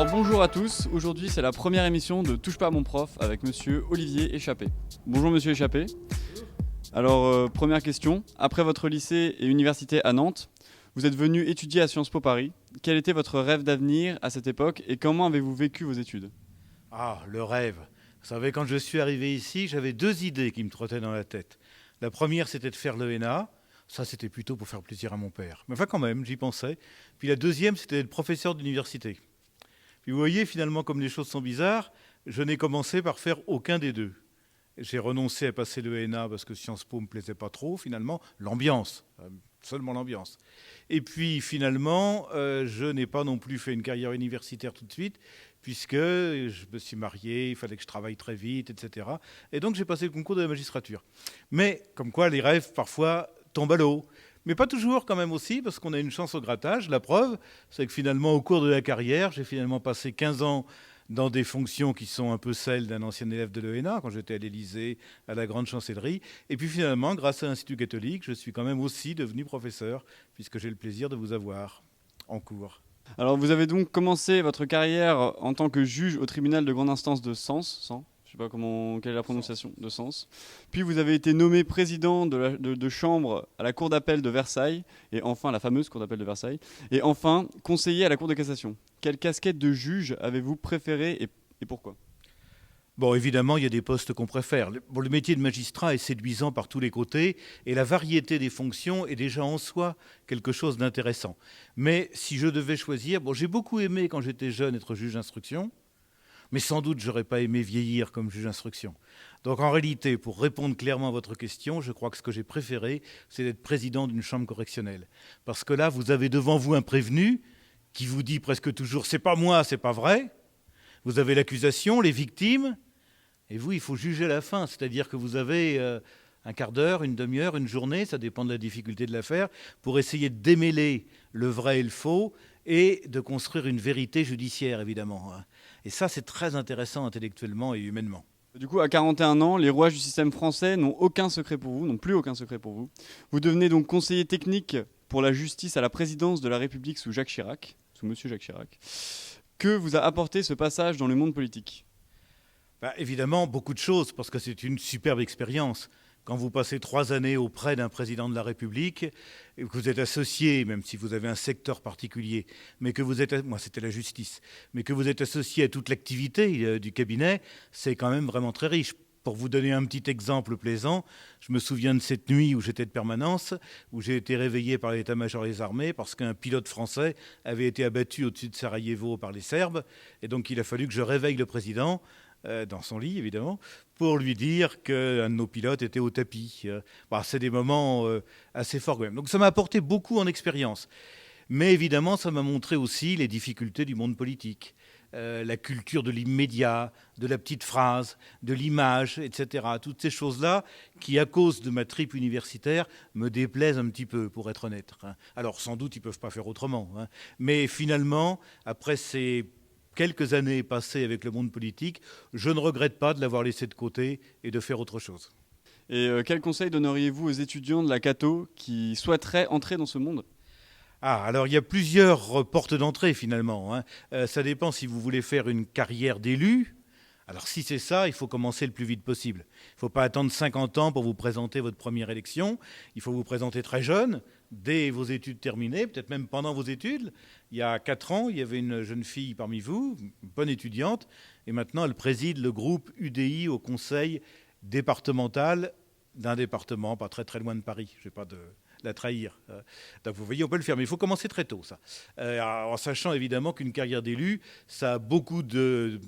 Alors bonjour à tous, aujourd'hui c'est la première émission de Touche pas à mon prof avec monsieur Olivier Échappé. Bonjour monsieur Échappé. Alors première question, après votre lycée et université à Nantes, vous êtes venu étudier à Sciences Po Paris. Quel était votre rêve d'avenir à cette époque et comment avez-vous vécu vos études ? Ah, le rêve. Vous savez, quand je suis arrivé ici, j'avais deux idées qui me trottaient dans la tête. La première, c'était de faire l'ENA. Ça, c'était plutôt pour faire plaisir à mon père. Mais enfin, quand même, j'y pensais. Puis la deuxième, c'était d'être professeur d'université. Puis vous voyez, finalement, comme les choses sont bizarres, je n'ai commencé par faire aucun des deux. J'ai renoncé à passer l'ENA parce que Sciences Po ne me plaisait pas trop, finalement. L'ambiance, seulement l'ambiance. Et puis, finalement, je n'ai pas non plus fait une carrière universitaire tout de suite, puisque je me suis marié, il fallait que je travaille très vite, etc. Et donc, j'ai passé le concours de la magistrature. Mais, comme quoi, les rêves, parfois, tombent à l'eau. Mais pas toujours quand même aussi, parce qu'on a une chance au grattage. La preuve, c'est que finalement, au cours de la carrière, j'ai finalement passé 15 ans dans des fonctions qui sont un peu celles d'un ancien élève de l'ENA, quand j'étais à l'Élysée, à la Grande Chancellerie. Et puis finalement, grâce à l'Institut catholique, je suis quand même aussi devenu professeur, puisque j'ai le plaisir de vous avoir en cours. Alors vous avez donc commencé votre carrière en tant que juge au tribunal de grande instance de Sens, je ne sais pas quelle est la prononciation, de Sens. Puis vous avez été nommé président de chambre à la Cour d'appel de Versailles, et enfin la fameuse Cour d'appel de Versailles, et enfin conseiller à la Cour de cassation. Quelle casquette de juge avez-vous préférée et pourquoi ? Bon, évidemment, il y a des postes qu'on préfère. Le métier de magistrat est séduisant par tous les côtés et la variété des fonctions est déjà en soi quelque chose d'intéressant. Mais si je devais choisir, j'ai beaucoup aimé quand j'étais jeune être juge d'instruction, mais sans doute j'aurais pas aimé vieillir comme juge d'instruction. Donc en réalité, pour répondre clairement à votre question, je crois que ce que j'ai préféré, c'est d'être président d'une chambre correctionnelle. Parce que là, vous avez devant vous un prévenu qui vous dit presque toujours « c'est pas moi, c'est pas vrai ». Vous avez l'accusation, les victimes. Et vous, il faut juger à la fin, c'est-à-dire que vous avez un quart d'heure, une demi-heure, une journée, ça dépend de la difficulté de l'affaire, pour essayer de démêler le vrai et le faux et de construire une vérité judiciaire, évidemment. Et ça, c'est très intéressant intellectuellement et humainement. Du coup, à 41 ans, les rouages du système français n'ont aucun secret pour vous, n'ont plus aucun secret pour vous. Vous devenez donc conseiller technique pour la justice à la présidence de la République sous Jacques Chirac, sous Monsieur Jacques Chirac. Que vous a apporté ce passage dans le monde politique ? Évidemment, beaucoup de choses, parce que c'est une superbe expérience. Quand vous passez 3 années auprès d'un président de la République, et que vous êtes associé, même si vous avez un secteur particulier, mais que vous êtes, moi c'était la justice, mais que vous êtes associé à toute l'activité du cabinet, c'est quand même vraiment très riche. Pour vous donner un petit exemple plaisant, je me souviens de cette nuit où j'étais de permanence, où j'ai été réveillé par l'état-major des armées parce qu'un pilote français avait été abattu au-dessus de Sarajevo par les Serbes, et donc il a fallu que je réveille le président, dans son lit évidemment, pour lui dire qu'un de nos pilotes était au tapis. C'est des moments assez forts quand même. Donc ça m'a apporté beaucoup en expérience. Mais évidemment, ça m'a montré aussi les difficultés du monde politique. La culture de l'immédiat, de la petite phrase, de l'image, etc. Toutes ces choses-là qui, à cause de ma tripe universitaire, me déplaisent un petit peu, pour être honnête. Alors sans doute, ils ne peuvent pas faire autrement. Mais finalement, après ces quelques années passées avec le monde politique, je ne regrette pas de l'avoir laissé de côté et de faire autre chose. Et quel conseil donneriez-vous aux étudiants de la Cato qui souhaiteraient entrer dans ce monde ? Alors il y a plusieurs portes d'entrée finalement. Ça dépend si vous voulez faire une carrière d'élu. Alors si c'est ça, il faut commencer le plus vite possible. Il ne faut pas attendre 50 ans pour vous présenter votre première élection. Il faut vous présenter très jeune, dès vos études terminées, peut-être même pendant vos études. Il y a 4 ans, il y avait une jeune fille parmi vous, une bonne étudiante, et maintenant elle préside le groupe UDI au conseil départemental d'un département pas très très loin de Paris. Je ne vais pas la trahir. Donc vous voyez, on peut le faire, mais il faut commencer très tôt, ça. En sachant évidemment qu'une carrière d'élu, ça a beaucoup de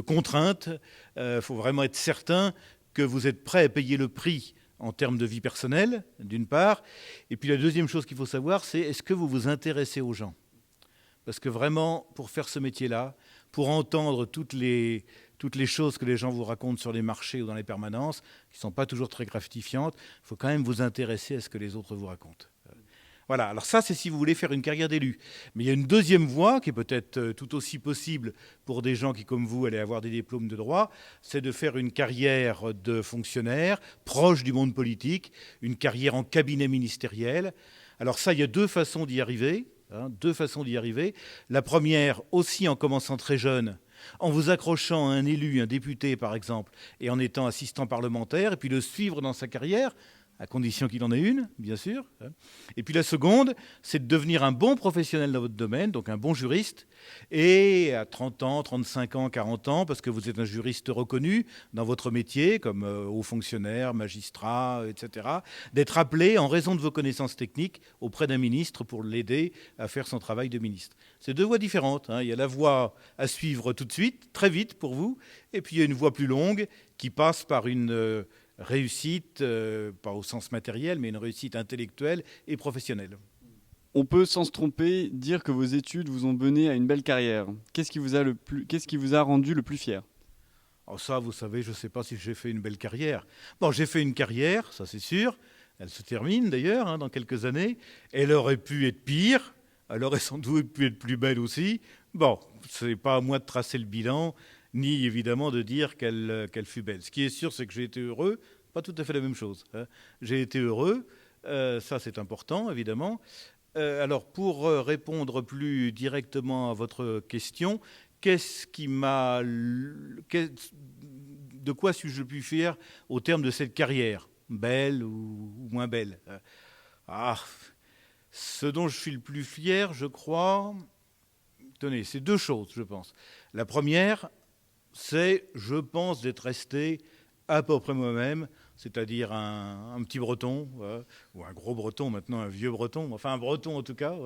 contraintes. Il faut vraiment être certain que vous êtes prêt à payer le prix en termes de vie personnelle, d'une part. Et puis la deuxième chose qu'il faut savoir, c'est est-ce que vous vous intéressez aux gens ? Parce que vraiment, pour faire ce métier-là, pour entendre toutes les choses que les gens vous racontent sur les marchés ou dans les permanences, qui ne sont pas toujours très gratifiantes, il faut quand même vous intéresser à ce que les autres vous racontent. Voilà, alors ça, c'est si vous voulez faire une carrière d'élu. Mais il y a une deuxième voie, qui est peut-être tout aussi possible pour des gens qui, comme vous, allaient avoir des diplômes de droit, c'est de faire une carrière de fonctionnaire, proche du monde politique, une carrière en cabinet ministériel. Alors ça, il y a 2 façons d'y arriver. hein, deux façons d'y arriver. La première, aussi en commençant très jeune, en vous accrochant à un élu, un député par exemple, et en étant assistant parlementaire, et puis le suivre dans sa carrière, à condition qu'il en ait une, bien sûr. Et puis la seconde, c'est de devenir un bon professionnel dans votre domaine, donc un bon juriste, et à 30 ans, 35 ans, 40 ans, parce que vous êtes un juriste reconnu dans votre métier, comme haut fonctionnaire, magistrat, etc., d'être appelé, en raison de vos connaissances techniques, auprès d'un ministre pour l'aider à faire son travail de ministre. C'est deux voies différentes, hein. Il y a la voie à suivre tout de suite, très vite pour vous, et puis il y a une voie plus longue qui passe par une réussite, pas au sens matériel, mais une réussite intellectuelle et professionnelle. On peut, sans se tromper, dire que vos études vous ont mené à une belle carrière. Qu'est-ce qui vous a rendu le plus fier? Alors ça, vous savez, je ne sais pas si j'ai fait une belle carrière. Bon, j'ai fait une carrière, ça c'est sûr. Elle se termine d'ailleurs, hein, dans quelques années. Elle aurait pu être pire. Elle aurait sans doute pu être plus belle aussi. Bon, ce n'est pas à moi de tracer le bilan, ni évidemment de dire qu'elle fut belle. Ce qui est sûr, c'est que j'ai été heureux. Pas tout à fait la même chose, hein. J'ai été heureux. Ça, c'est important, évidemment. Alors, pour répondre plus directement à votre question, de quoi suis-je le plus fier au terme de cette carrière, belle ou moins belle? Ce dont je suis le plus fier, je crois, tenez, c'est deux choses, je pense. La première, c'est, je pense, d'être resté à peu près moi-même, c'est-à-dire un petit breton, ou un gros breton, maintenant un vieux breton, enfin un breton en tout cas,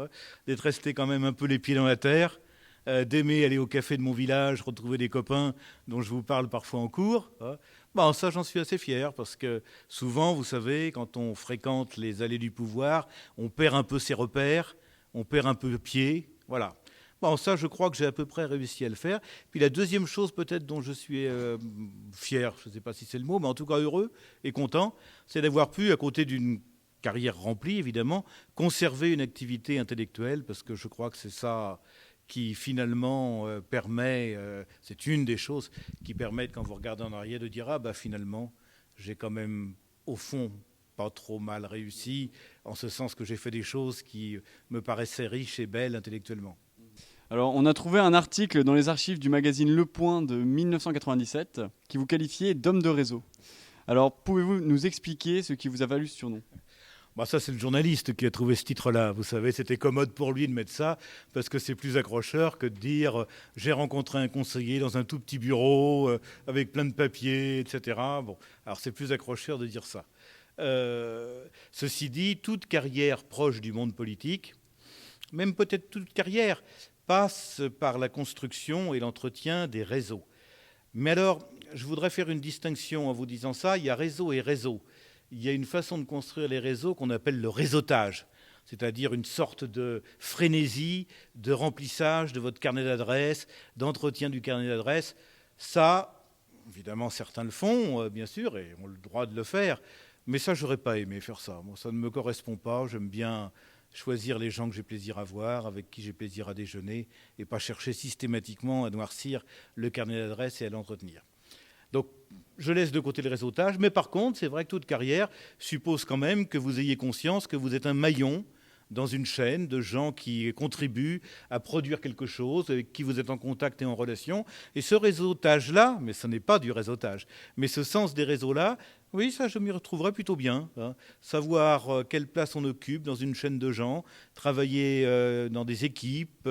d'être resté quand même un peu les pieds dans la terre, d'aimer aller au café de mon village, retrouver des copains dont je vous parle parfois en cours. Bon, ça, j'en suis assez fier, parce que souvent, vous savez, quand on fréquente les allées du pouvoir, on perd un peu ses repères, on perd un peu le pied, voilà. Bon, ça, je crois que j'ai à peu près réussi à le faire. Puis la deuxième chose peut-être dont je suis fier, je ne sais pas si c'est le mot, mais en tout cas heureux et content, c'est d'avoir pu, à côté d'une carrière remplie, évidemment, conserver une activité intellectuelle, parce que je crois que c'est ça qui finalement permet, c'est une des choses qui permettent, quand vous regardez en arrière, de dire « Ah, bah finalement, j'ai quand même, au fond, pas trop mal réussi, en ce sens que j'ai fait des choses qui me paraissaient riches et belles intellectuellement. » Alors, on a trouvé un article dans les archives du magazine Le Point de 1997 qui vous qualifiait d'homme de réseau. Alors, pouvez-vous nous expliquer ce qui vous a valu ce surnom? Bah ça, c'est le journaliste qui a trouvé ce titre-là. Vous savez, c'était commode pour lui de mettre ça, parce que c'est plus accrocheur que de dire j'ai rencontré un conseiller dans un tout petit bureau, avec plein de papiers, etc. Bon, alors c'est plus accrocheur de dire ça. Ceci dit, toute carrière proche du monde politique, même peut-être toute carrière, passe par la construction et l'entretien des réseaux. Mais alors, je voudrais faire une distinction en vous disant ça. Il y a réseau et réseau. Il y a une façon de construire les réseaux qu'on appelle le réseautage, c'est-à-dire une sorte de frénésie de remplissage de votre carnet d'adresses, d'entretien du carnet d'adresses. Ça, évidemment, certains le font, bien sûr, et ont le droit de le faire. Mais ça, j'aurais pas aimé faire ça. Moi, ça ne me correspond pas. J'aime bien choisir les gens que j'ai plaisir à voir, avec qui j'ai plaisir à déjeuner, et pas chercher systématiquement à noircir le carnet d'adresses et à l'entretenir. Donc, je laisse de côté le réseautage, mais par contre, c'est vrai que toute carrière suppose quand même que vous ayez conscience que vous êtes un maillon dans une chaîne de gens qui contribuent à produire quelque chose, avec qui vous êtes en contact et en relation. Et ce réseautage-là, mais ce n'est pas du réseautage, mais ce sens des réseaux-là, oui, ça, je m'y retrouverais plutôt bien. Savoir quelle place on occupe dans une chaîne de gens, travailler dans des équipes,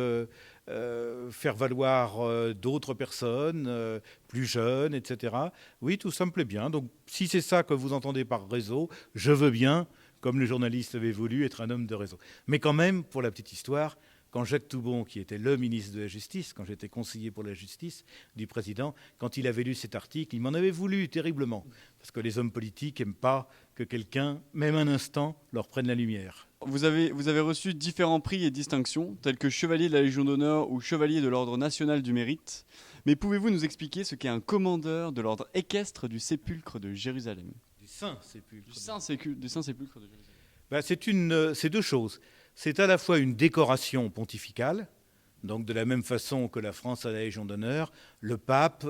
faire valoir d'autres personnes, plus jeunes, etc. Oui, tout ça me plaît bien. Donc, si c'est ça que vous entendez par réseau, je veux bien, comme le journaliste avait voulu, être un homme de réseau. Mais quand même, pour la petite histoire, quand Jacques Toubon, qui était le ministre de la Justice, quand j'étais conseiller pour la justice du président, quand il avait lu cet article, il m'en avait voulu terriblement, parce que les hommes politiques n'aiment pas que quelqu'un, même un instant, leur prenne la lumière. Vous avez reçu différents prix et distinctions, tels que Chevalier de la Légion d'honneur ou Chevalier de l'Ordre national du mérite. Mais pouvez-vous nous expliquer ce qu'est un commandeur de l'ordre équestre du sépulcre de Jérusalem? Du Saint-Sépulcre. Du Saint-Sépulcre de Jérusalem. C'est deux choses. C'est à la fois une décoration pontificale, Donc de la même façon que la France a la Légion d'honneur, le pape,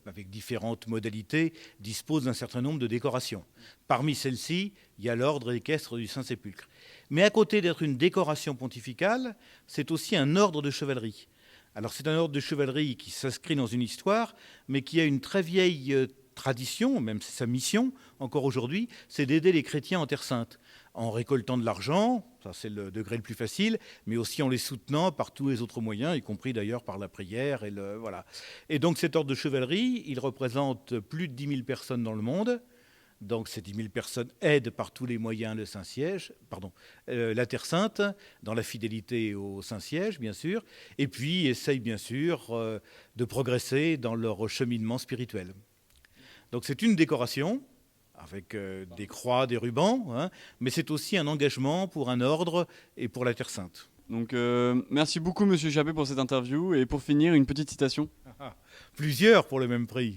avec différentes modalités, dispose d'un certain nombre de décorations. Parmi celles-ci, il y a l'ordre équestre du Saint-Sépulcre. Mais à côté d'être une décoration pontificale, c'est aussi un ordre de chevalerie. Alors c'est un ordre de chevalerie qui s'inscrit dans une histoire, mais qui a une très vieille tradition, même c'est sa mission encore aujourd'hui, c'est d'aider les chrétiens en Terre Sainte, en récoltant de l'argent, ça c'est le degré le plus facile, mais aussi en les soutenant par tous les autres moyens, y compris d'ailleurs par la prière. Voilà. Et donc cet ordre de chevalerie, il représente plus de 10 000 personnes dans le monde. Donc ces 10 000 personnes aident par tous les moyens le Saint-Siège, la Terre Sainte, dans la fidélité au Saint-Siège, bien sûr, et puis essayent bien sûr de progresser dans leur cheminement spirituel. Donc c'est une décoration, avec des croix, des rubans, hein, mais c'est aussi un engagement pour un ordre et pour la Terre Sainte. Donc merci beaucoup Monsieur Chappé pour cette interview, et pour finir, une petite citation. Plusieurs pour le même prix.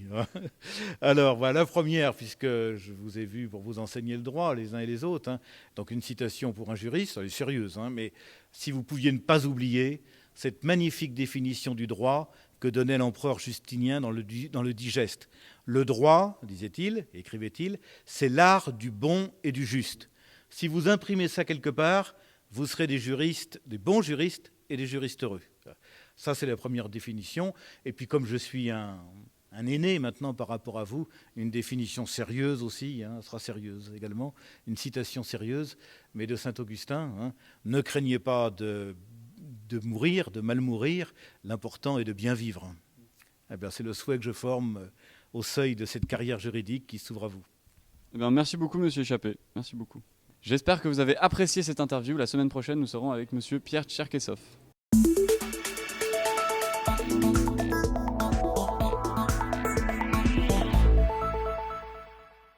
Alors, voilà la première, puisque je vous ai vu pour vous enseigner le droit, les uns et les autres. Hein. Donc, une citation pour un juriste, elle est sérieuse, hein, mais si vous pouviez ne pas oublier cette magnifique définition du droit que donnait l'empereur Justinien dans le Digeste. Le droit, disait-il, écrivait-il, c'est l'art du bon et du juste. Si vous imprimez ça quelque part, vous serez des juristes, des bons juristes et des juristes heureux. Ça, c'est la première définition. Et puis, comme je suis un aîné maintenant par rapport à vous, une définition sérieuse aussi, hein, sera sérieuse également, une citation sérieuse, mais de Saint-Augustin. Hein, ne craignez pas de mourir, de mal mourir, l'important est de bien vivre. Eh bien, c'est le souhait que je forme au seuil de cette carrière juridique qui s'ouvre à vous. Eh bien, merci beaucoup, Monsieur Chappé. Merci beaucoup. J'espère que vous avez apprécié cette interview. La semaine prochaine, nous serons avec Monsieur Pierre Tcherkessov.